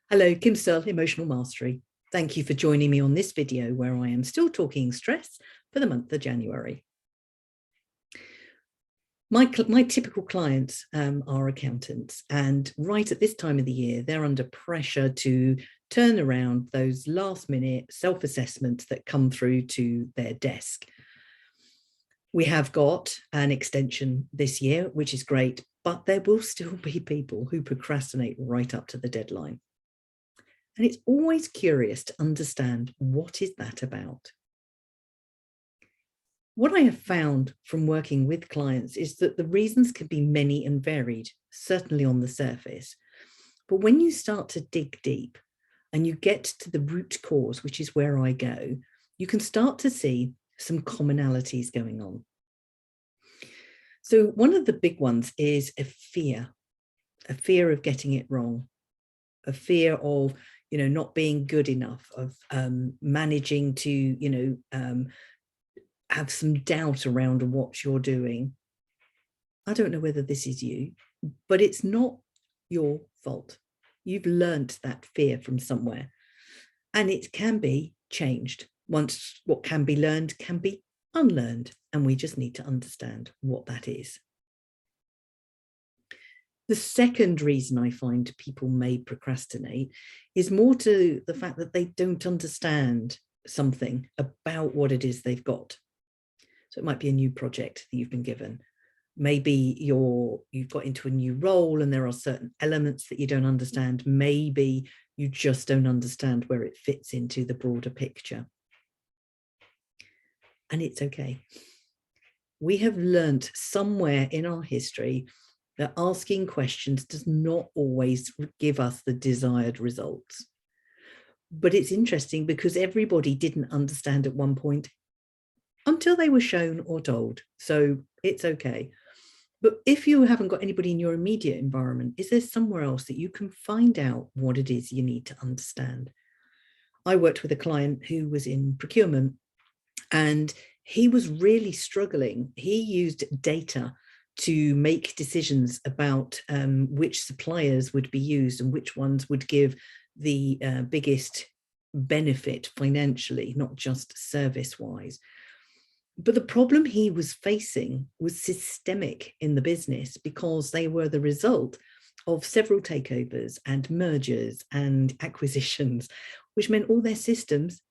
Hello, Kim Searle, Emotional Mastery. Thank you for joining me on this video where I am still talking stress for the month of January. My typical clients are accountants, and right at this time of the year, they're under pressure to turn around those last-minute self-assessments that come through to their desk. We have got an extension this year, which is great, but there will still be people who procrastinate right up to the deadline. And it's always curious to understand, what is that about? What I have found from working with clients is that the reasons can be many and varied, certainly on the surface. But when you start to dig deep and you get to the root cause, which is where I go, you can start to see some commonalities going on. So one of the big ones is a fear of getting it wrong, a fear of not being good enough, of managing to, have some doubt around what you're doing. I don't know whether this is you, but it's not your fault. You've learnt that fear from somewhere, and it can be changed. Once what can be learned can be unlearned, and we just need to understand what that is. The second reason I find people may procrastinate is more to the fact that they don't understand something about what it is they've got. So it might be a new project that you've been given. Maybe you've got into a new role and there are certain elements that you don't understand. Maybe you just don't understand where it fits into the broader picture. And it's okay. We have learnt somewhere in our history that asking questions does not always give us the desired results. But it's interesting because everybody didn't understand at one point until they were shown or told. So it's okay. But if you haven't got anybody in your immediate environment, is there somewhere else that you can find out what it is you need to understand? I worked with a client who was in procurement, and he was really struggling. He used data to make decisions about which suppliers would be used and which ones would give the biggest benefit financially, not just service-wise. But the problem he was facing was systemic in the business, because they were the result of several takeovers and mergers and acquisitions, which meant all their systems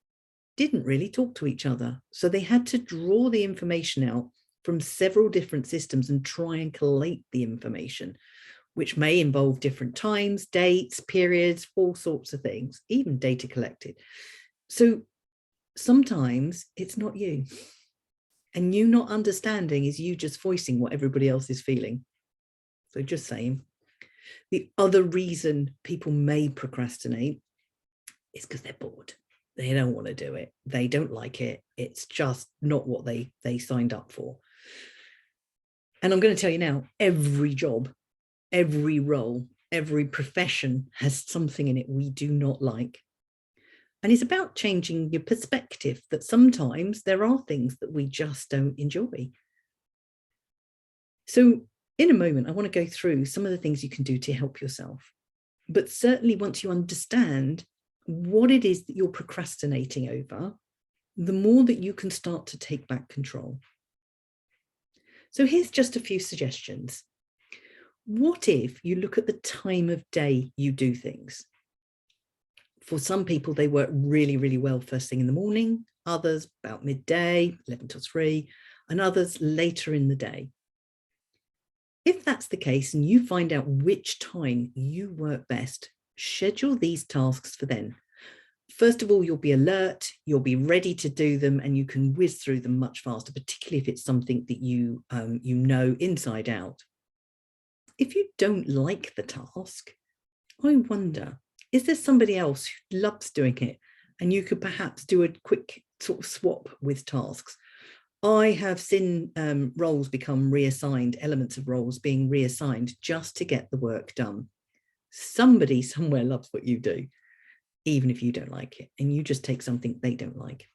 didn't really talk to each other. So they had to draw the information out from several different systems and try and collate the information, which may involve different times, dates, periods, all sorts of things, even data collected. So sometimes it's not you. And you not understanding is you just voicing what everybody else is feeling. So just saying. The other reason people may procrastinate is because they're bored. They don't want to do it. They don't like it. It's just not what they signed up for. And I'm going to tell you now, every job, every role, every profession has something in it we do not like. And it's about changing your perspective that sometimes there are things that we just don't enjoy. So in a moment, I want to go through some of the things you can do to help yourself. But certainly once you understand what it is that you're procrastinating over, the more that you can start to take back control. So here's just a few suggestions. What if you look at the time of day you do things? For some people, they work really, really well first thing in the morning, others about midday, 11 till 3, and others later in the day. If that's the case and you find out which time you work best, schedule these tasks for then. First of all, you'll be alert, you'll be ready to do them, and you can whiz through them much faster, particularly if it's something that you know inside out. If you don't like the task, I wonder, is there somebody else who loves doing it and you could perhaps do a quick sort of swap with tasks? I have seen roles become reassigned, elements of roles being reassigned just to get the work done. Somebody somewhere loves what you do, even if you don't like it, and you just take something they don't like.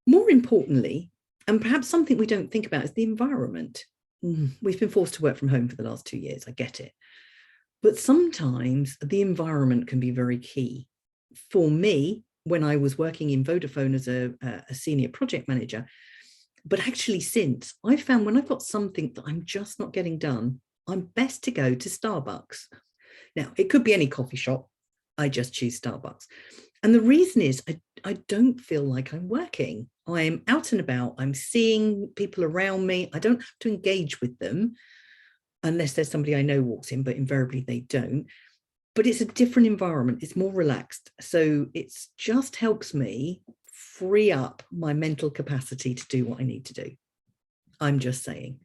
More importantly, and perhaps something we don't think about, is the environment. We've been forced to work from home for the last 2 years, I get it. But sometimes the environment can be very key. For me, when I was working in Vodafone as a senior project manager, but actually since, I found when I've got something that I'm just not getting done, I'm best to go to Starbucks. Now, it could be any coffee shop. I just choose Starbucks. And the reason is I don't feel like I'm working. I'm out and about. I'm seeing people around me. I don't have to engage with them unless there's somebody I know walks in, but invariably they don't. But it's a different environment. It's more relaxed. So it just helps me free up my mental capacity to do what I need to do. I'm just saying,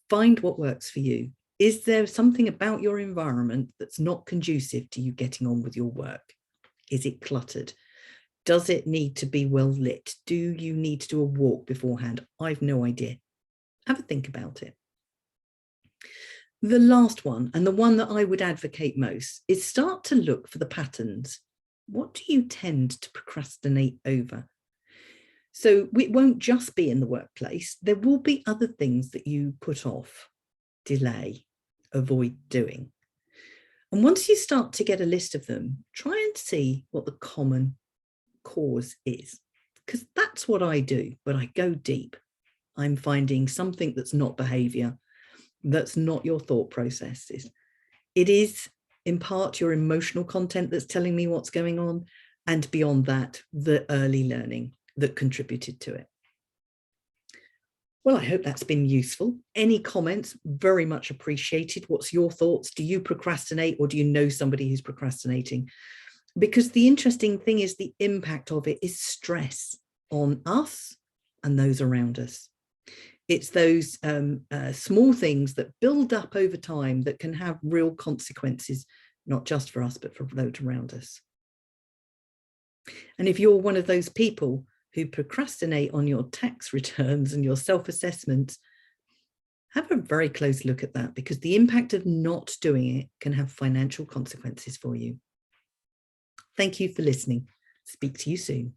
find what works for you. Is there something about your environment that's not conducive to you getting on with your work? Is it cluttered? Does it need to be well lit? Do you need to do a walk beforehand? I've no idea. Have a think about it. The last one, and the one that I would advocate most, is start to look for the patterns. What do you tend to procrastinate over? So it won't just be in the workplace. There will be other things that you put off, delay, avoid doing. And once you start to get a list of them, try and see what the common cause is, because that's what I do, but I go deep. I'm finding something that's not behavior, that's not your thought processes. It is in part your emotional content that's telling me what's going on, and beyond that, the early learning that contributed to it. Well, I hope that's been useful. Any comments, very much appreciated. What's your thoughts? Do you procrastinate, or do you know somebody who's procrastinating? Because the interesting thing is the impact of it is stress on us and those around us. It's those small things that build up over time that can have real consequences, not just for us, but for those around us. And if you're one of those people who procrastinate on your tax returns and your self-assessments, have a very close look at that, because the impact of not doing it can have financial consequences for you. Thank you for listening. Speak to you soon.